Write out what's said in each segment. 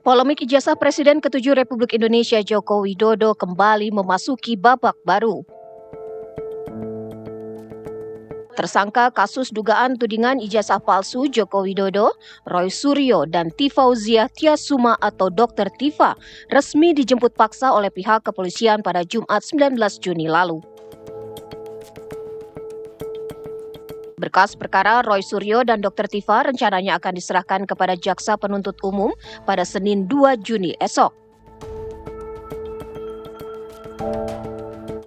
Polemik ijazah Presiden ke-7 Republik Indonesia Joko Widodo kembali memasuki babak baru. Tersangka kasus dugaan tudingan ijazah palsu Joko Widodo, Roy Suryo dan Tifauziah Tiasuma atau Dr. Tifa resmi dijemput paksa oleh pihak kepolisian pada Jumat 19 Juni lalu. Berkas perkara Roy Suryo dan Dr. Tifa rencananya akan diserahkan kepada Jaksa Penuntut Umum pada Senin 2 Juni esok.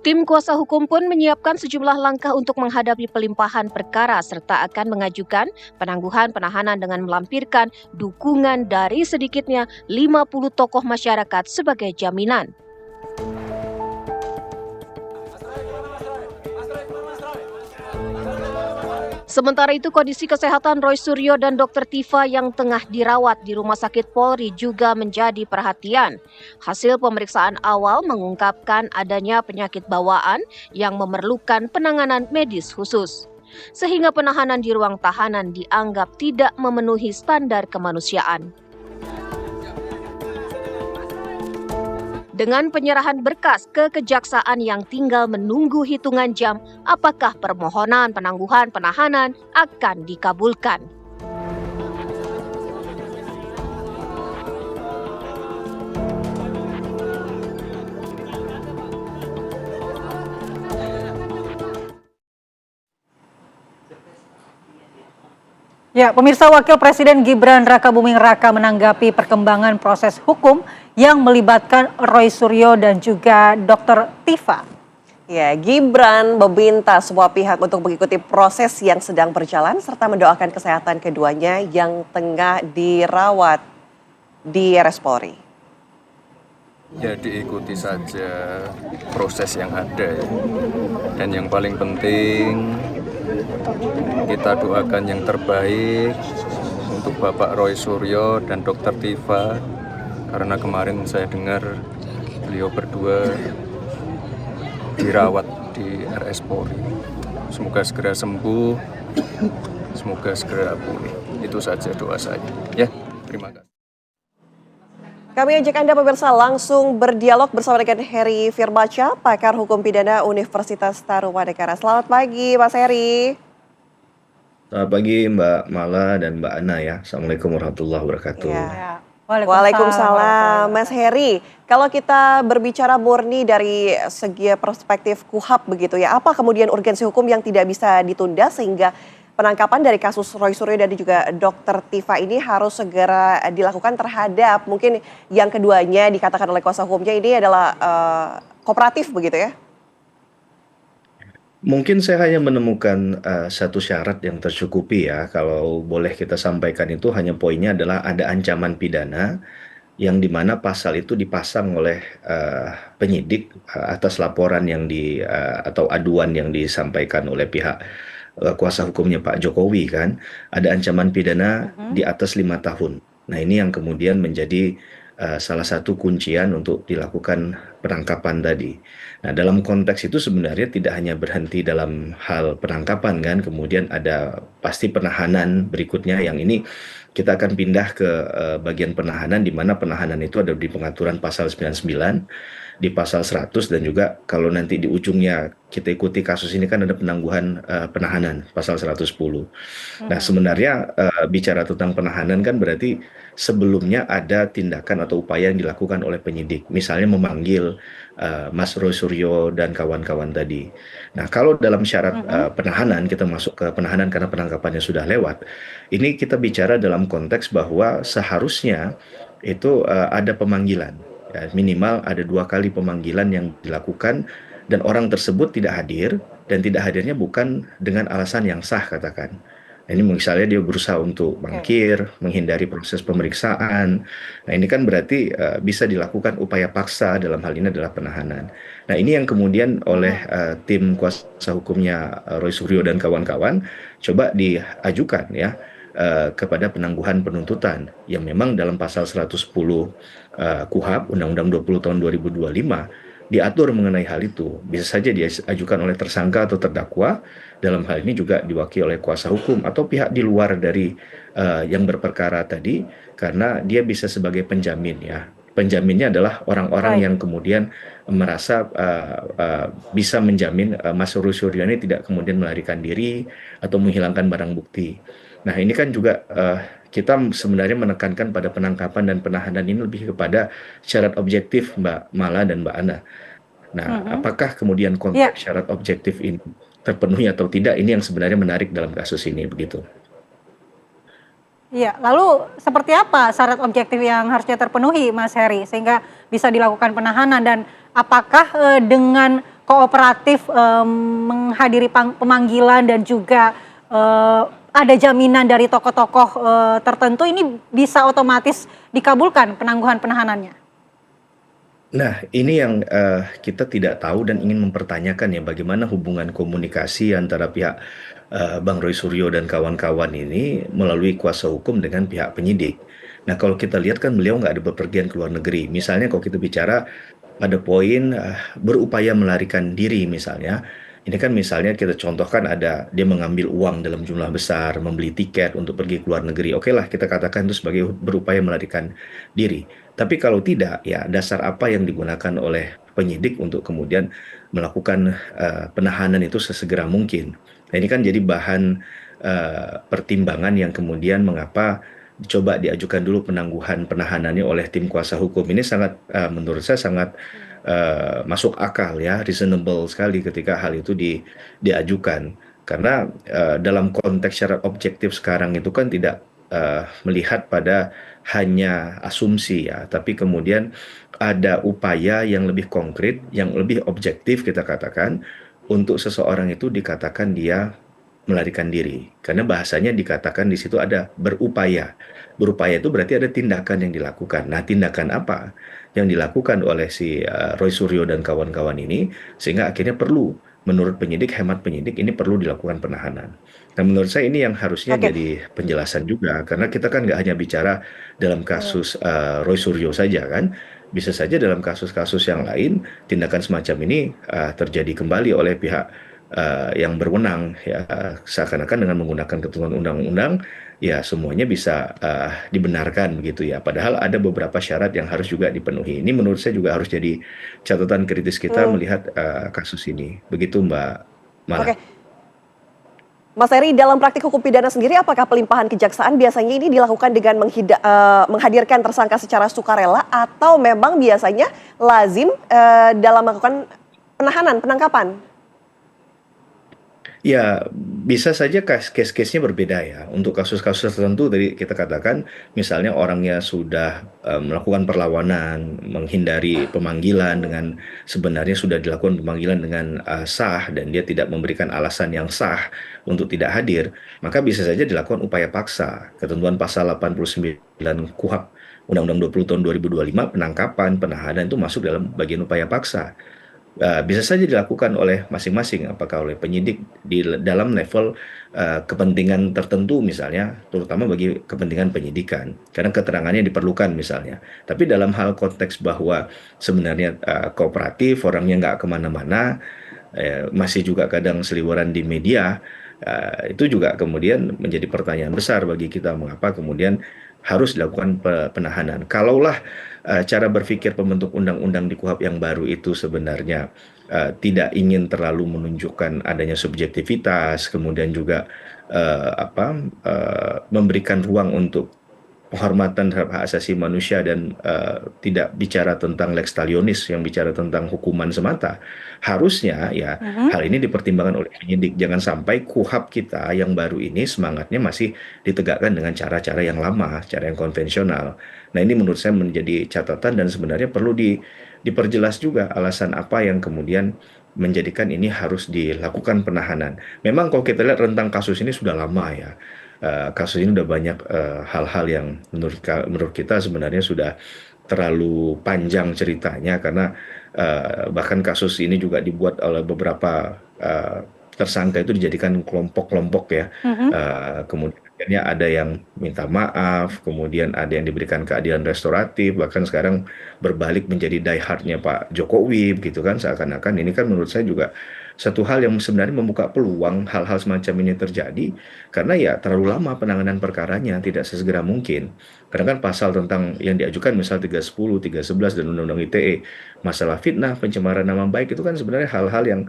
Tim kuasa hukum pun menyiapkan sejumlah langkah untuk menghadapi pelimpahan perkara serta akan mengajukan penangguhan penahanan dengan melampirkan dukungan dari sedikitnya 50 tokoh masyarakat sebagai jaminan. Sementara itu, kondisi kesehatan Roy Suryo dan Dr. Tifa yang tengah dirawat di Rumah Sakit Polri juga menjadi perhatian. Hasil pemeriksaan awal mengungkapkan adanya penyakit bawaan yang memerlukan penanganan medis khusus. Sehingga penahanan di ruang tahanan dianggap tidak memenuhi standar kemanusiaan. Dengan penyerahan berkas ke kejaksaan yang tinggal menunggu hitungan jam, apakah permohonan penangguhan penahanan akan dikabulkan? Ya, pemirsa, Wakil Presiden Gibran Rakabuming Raka menanggapi perkembangan proses hukum yang melibatkan Roy Suryo dan juga Dr. Tifa. Ya, Gibran meminta semua pihak untuk mengikuti proses yang sedang berjalan serta mendoakan kesehatan keduanya yang tengah dirawat di RS Polri. Ya, diikuti saja proses yang ada ya. Dan yang paling penting kita doakan yang terbaik untuk Bapak Roy Suryo dan Dr. Tifa, karena kemarin saya dengar beliau berdua dirawat di RS Polri. Semoga segera sembuh, semoga segera pulih. Itu saja doa saya. Ya, terima kasih. Kami ajak Anda pemirsa langsung berdialog bersama dengan Heri Firmansyah, pakar hukum pidana Universitas Tarumanegara. Selamat pagi, Mas Heri. Selamat pagi Mbak Mala dan Mbak Ana ya. Assalamualaikum warahmatullahi wabarakatuh. Ya. Waalaikumsalam. Mas Heri, kalau kita berbicara murni dari segi perspektif KUHAP begitu ya, apa kemudian urgensi hukum yang tidak bisa ditunda sehingga penangkapan dari kasus Roy Suryo dan juga Dr. Tifa ini harus segera dilakukan terhadap mungkin yang keduanya dikatakan oleh kuasa hukumnya ini adalah kooperatif begitu ya? Mungkin saya hanya menemukan satu syarat yang tercukupi ya. Kalau boleh kita sampaikan itu hanya poinnya adalah ada ancaman pidana yang dimana pasal itu dipasang oleh penyidik atas laporan yang atau aduan yang disampaikan oleh pihak kuasa hukumnya Pak Jokowi kan. Ada ancaman pidana di atas 5 tahun. Nah ini yang kemudian menjadi salah satu kuncian untuk dilakukan penangkapan tadi. Nah dalam konteks itu sebenarnya tidak hanya berhenti dalam hal penangkapan kan, kemudian ada pasti penahanan berikutnya yang ini kita akan pindah ke bagian penahanan di mana penahanan itu ada di pengaturan pasal 99, di pasal 100 dan juga kalau nanti di ujungnya kita ikuti kasus ini kan ada penangguhan penahanan pasal 110. Nah sebenarnya bicara tentang penahanan kan berarti sebelumnya ada tindakan atau upaya yang dilakukan oleh penyidik, misalnya memanggil Mas Roy Suryo dan kawan-kawan tadi. Nah kalau dalam syarat penahanan kita masuk ke penahanan karena penangkapannya sudah lewat, ini kita bicara dalam konteks bahwa seharusnya itu ada pemanggilan. Ya, minimal ada 2 kali pemanggilan yang dilakukan dan orang tersebut tidak hadir dan tidak hadirnya bukan dengan alasan yang sah katakan. Nah, ini misalnya dia berusaha untuk mangkir, menghindari proses pemeriksaan. Nah ini kan berarti bisa dilakukan upaya paksa dalam hal ini adalah penahanan. Nah ini yang kemudian oleh tim kuasa hukumnya Roy Suryo dan kawan-kawan coba diajukan ya. Kepada penangguhan penuntutan yang memang dalam pasal 110 KUHAP Undang-Undang 20 tahun 2025 diatur mengenai hal itu. Bisa saja diajukan oleh tersangka atau terdakwa, dalam hal ini juga diwakili oleh kuasa hukum atau pihak di luar dari yang berperkara tadi, karena dia bisa sebagai penjamin ya. Penjaminnya adalah orang-orang Baik. yang kemudian merasa bisa menjamin Mas Roy Suryo ini tidak kemudian melarikan diri atau menghilangkan barang bukti. Nah, ini kan juga kita sebenarnya menekankan pada penangkapan dan penahanan ini lebih kepada syarat objektif Mbak Mala dan Mbak Ana. Nah, Mhm. apakah kemudian Ya, konteks syarat objektif ini terpenuhi atau tidak, ini yang sebenarnya menarik dalam kasus ini, begitu. iya. Lalu seperti apa syarat objektif yang harusnya terpenuhi, Mas Heri, sehingga bisa dilakukan penahanan dan apakah dengan kooperatif menghadiri pemanggilan dan juga ada jaminan dari tokoh-tokoh tertentu ini bisa otomatis dikabulkan penangguhan penahanannya? Nah, ini yang kita tidak tahu dan ingin mempertanyakan ya, bagaimana hubungan komunikasi antara pihak Bang Roy Suryo dan kawan-kawan ini melalui kuasa hukum dengan pihak penyidik. Nah, kalau kita lihat kan beliau nggak ada bepergian ke luar negeri. Misalnya kalau kita bicara pada poin berupaya melarikan diri misalnya, ini kan misalnya kita contohkan ada dia mengambil uang dalam jumlah besar, membeli tiket untuk pergi ke luar negeri. Oke lah, kita katakan itu sebagai berupaya melarikan diri. Tapi kalau tidak, ya dasar apa yang digunakan oleh penyidik untuk kemudian melakukan penahanan itu sesegera mungkin. Nah, ini kan jadi bahan pertimbangan yang kemudian mengapa coba diajukan dulu penangguhan penahanannya oleh tim kuasa hukum. Ini sangat menurut saya sangat masuk akal ya, reasonable sekali ketika hal itu diajukan. Karena dalam konteks syarat objektif sekarang itu kan tidak melihat pada hanya asumsi ya, tapi kemudian ada upaya yang lebih konkret, yang lebih objektif kita katakan, untuk seseorang itu dikatakan dia melarikan diri. Karena bahasanya dikatakan di situ ada berupaya. Berupaya itu berarti ada tindakan yang dilakukan. Nah, tindakan apa yang dilakukan oleh si Roy Suryo dan kawan-kawan ini sehingga akhirnya perlu, menurut penyidik, hemat penyidik, ini perlu dilakukan penahanan. Nah, menurut saya ini yang harusnya Oke, jadi penjelasan juga, karena kita kan nggak hanya bicara dalam kasus Roy Suryo saja kan, bisa saja dalam kasus-kasus yang lain tindakan semacam ini terjadi kembali oleh pihak yang berwenang ya, seakan-akan dengan menggunakan ketentuan undang-undang ya semuanya bisa dibenarkan begitu ya, padahal ada beberapa syarat yang harus juga dipenuhi. Ini menurut saya juga harus jadi catatan kritis kita hmm, melihat kasus ini, begitu Mbak Mala. oke. Mas Heri, dalam praktik hukum pidana sendiri, apakah pelimpahan kejaksaan biasanya ini dilakukan dengan menghadirkan tersangka secara sukarela atau memang biasanya lazim dalam melakukan penahanan, penangkapan? Ya, bisa saja case-case-nya berbeda ya. Untuk kasus-kasus tertentu tadi kita katakan, misalnya orangnya sudah melakukan perlawanan, menghindari pemanggilan dengan sebenarnya sudah dilakukan pemanggilan dengan sah dan dia tidak memberikan alasan yang sah untuk tidak hadir, maka bisa saja dilakukan upaya paksa. Ketentuan pasal 89 KUHP Undang-Undang 20 tahun 2025, penangkapan, penahanan itu masuk dalam bagian upaya paksa. Bisa saja dilakukan oleh masing-masing, apakah oleh penyidik di dalam level kepentingan tertentu misalnya, terutama bagi kepentingan penyidikan, karena keterangannya diperlukan misalnya. Tapi dalam hal konteks bahwa sebenarnya kooperatif, orangnya nggak kemana-mana, masih juga kadang seliweran di media, itu juga kemudian menjadi pertanyaan besar bagi kita, mengapa kemudian harus dilakukan penahanan. Kalaulah cara berpikir pembentuk undang-undang di KUHP yang baru itu sebenarnya tidak ingin terlalu menunjukkan adanya subjektivitas, kemudian juga memberikan ruang untuk penghormatan terhadap hak asasi manusia dan tidak bicara tentang lex talionis yang bicara tentang hukuman semata. Harusnya ya Mhm. hal ini dipertimbangkan oleh penyidik. Jangan sampai KUHP kita yang baru ini semangatnya masih ditegakkan dengan cara-cara yang lama, cara yang konvensional. Nah, ini menurut saya menjadi catatan dan sebenarnya perlu diperjelas juga alasan apa yang kemudian menjadikan ini harus dilakukan penahanan. Memang kalau kita lihat rentang kasus ini sudah lama ya. Kasus ini udah banyak hal-hal yang menurut kita sebenarnya sudah terlalu panjang ceritanya, karena bahkan kasus ini juga dibuat oleh beberapa tersangka itu dijadikan kelompok-kelompok ya. Mhm. Kemudian akhirnya ada yang minta maaf, kemudian ada yang diberikan keadilan restoratif, bahkan sekarang berbalik menjadi die hard-nya Pak Jokowi, gitu kan, seakan-akan ini kan menurut saya juga satu hal yang sebenarnya membuka peluang hal-hal semacam ini terjadi, karena ya terlalu lama penanganan perkaranya, tidak sesegera mungkin. Karena kan pasal tentang yang diajukan misal 310, 311 dan Undang-Undang ITE, masalah fitnah, pencemaran nama baik itu kan sebenarnya hal-hal yang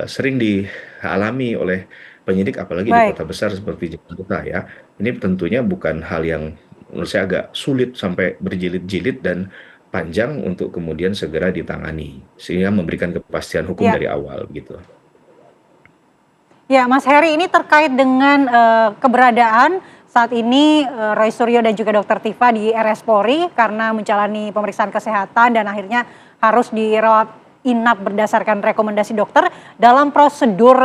sering dialami oleh penyidik apalagi di Baik. kota besar seperti Jakarta ya. Ini tentunya bukan hal yang menurut saya agak sulit sampai berjilid-jilid dan panjang untuk kemudian segera ditangani sehingga memberikan kepastian hukum Ya. dari awal gitu. Ya, Mas Heri, ini terkait dengan keberadaan saat ini Roy Suryo dan juga Dr. Tifa di RS Polri karena menjalani pemeriksaan kesehatan dan akhirnya harus dirawat inap berdasarkan rekomendasi dokter. Dalam prosedur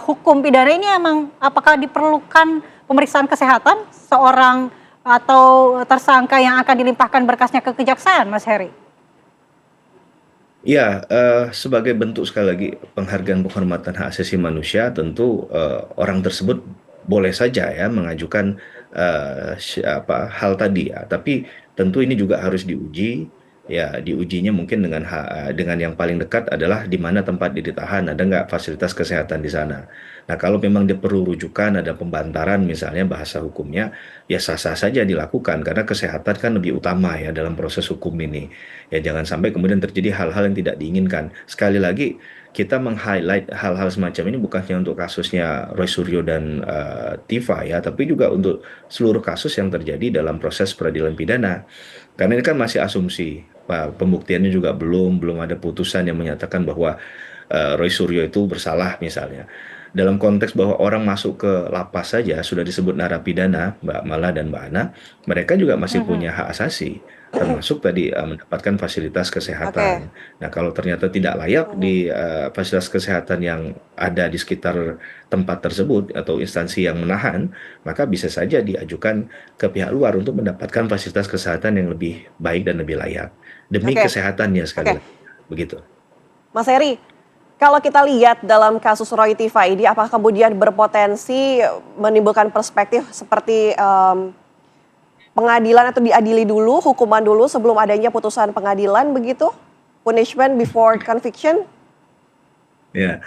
hukum pidana ini emang apakah diperlukan pemeriksaan kesehatan seorang atau tersangka yang akan dilimpahkan berkasnya ke kejaksaan, Mas Heri? Ya, sebagai bentuk sekali lagi penghargaan penghormatan hak asasi manusia, tentu orang tersebut boleh saja ya mengajukan hal tadi ya. Tapi tentu ini juga harus diuji. Ya, diujinya mungkin dengan yang paling dekat adalah di mana tempat dia ditahan, ada nggak fasilitas kesehatan di sana. Nah, kalau memang dia perlu rujukan, ada pembantaran misalnya bahasa hukumnya, ya sah-sah saja dilakukan karena kesehatan kan lebih utama ya dalam proses hukum ini. Ya jangan sampai kemudian terjadi hal-hal yang tidak diinginkan. Sekali lagi kita meng-highlight hal-hal semacam ini bukan hanya untuk kasusnya Roy Suryo dan Tifa ya, tapi juga untuk seluruh kasus yang terjadi dalam proses peradilan pidana. Karena ini kan masih asumsi, pembuktiannya juga belum ada putusan yang menyatakan bahwa Roy Suryo itu bersalah misalnya. Dalam konteks bahwa orang masuk ke lapas saja sudah disebut narapidana, Mbak Mala dan Mbak Ana, mereka juga masih Mhm. punya hak asasi, termasuk tadi mendapatkan fasilitas Oke. kesehatan. Nah, kalau ternyata tidak layak Mhm. di fasilitas kesehatan yang ada di sekitar tempat tersebut atau instansi yang menahan, maka bisa saja diajukan ke pihak luar untuk mendapatkan fasilitas kesehatan yang lebih baik dan lebih layak demi Oke. kesehatannya sekali Oke. lagi. Begitu. Mas Heri, kalau kita lihat dalam kasus Roy Tifa ini, apakah kemudian berpotensi menimbulkan perspektif seperti pengadilan atau diadili dulu, hukuman dulu sebelum adanya putusan pengadilan begitu? Punishment before conviction? Ya,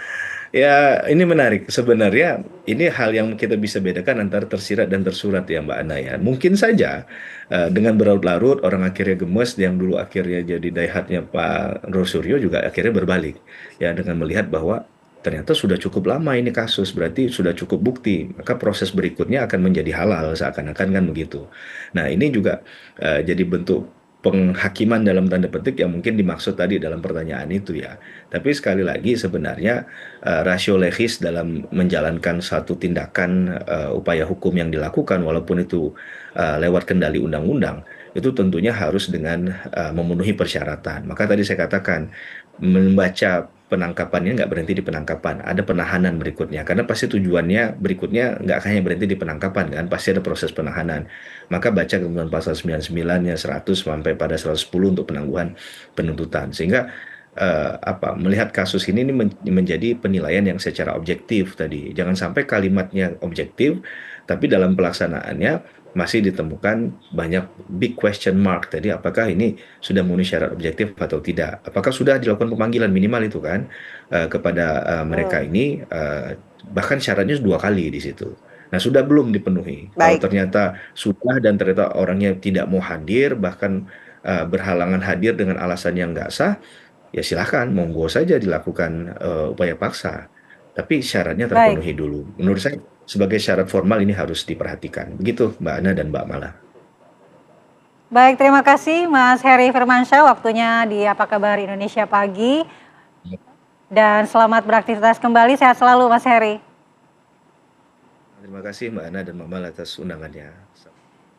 ya ini menarik. Sebenarnya ini hal yang kita bisa bedakan antara tersirat dan tersurat ya Mbak Ana ya. Mungkin saja dengan berlarut-larut orang akhirnya gemes yang dulu akhirnya jadi daihatnya Pak Rosuryo juga akhirnya berbalik. Ya dengan melihat bahwa ternyata sudah cukup lama ini kasus, berarti sudah cukup bukti. Maka proses berikutnya akan menjadi halal seakan-akan kan begitu. Nah, ini juga jadi bentuk penghakiman dalam tanda petik yang mungkin dimaksud tadi dalam pertanyaan itu ya. Tapi sekali lagi sebenarnya rasio legis dalam menjalankan satu tindakan upaya hukum yang dilakukan walaupun itu lewat kendali undang-undang itu tentunya harus dengan memenuhi persyaratan. Maka tadi saya katakan membaca penangkapannya nggak berhenti di penangkapan, ada penahanan berikutnya. Karena pasti tujuannya berikutnya nggak hanya berhenti di penangkapan kan, pasti ada proses penahanan. Maka baca kemudian pasal 99-nya 100 sampai pada 110 untuk penangguhan penuntutan. Sehingga melihat kasus ini menjadi penilaian yang secara objektif tadi. Jangan sampai kalimatnya objektif, tapi dalam pelaksanaannya masih ditemukan banyak big question mark tadi apakah ini sudah memenuhi syarat objektif atau tidak. Apakah sudah dilakukan pemanggilan minimal itu kan kepada mereka Hmm, ini bahkan syaratnya 2 kali di situ. Nah, sudah belum dipenuhi. Kalau baik. ternyata sudah dan ternyata orangnya tidak mau hadir bahkan berhalangan hadir dengan alasan yang nggak sah, ya silahkan, monggo saja dilakukan upaya paksa. Tapi syaratnya Baik. terpenuhi dulu. Menurut saya sebagai syarat formal ini harus diperhatikan. Begitu Mbak Ana dan Mbak Mala. Baik, terima kasih Mas Heri Firmansyah waktunya di Apa Kabar Indonesia Pagi. Dan selamat beraktivitas kembali, sehat selalu Mas Heri. Terima kasih Mbak Ana dan Mbak Mala atas undangannya.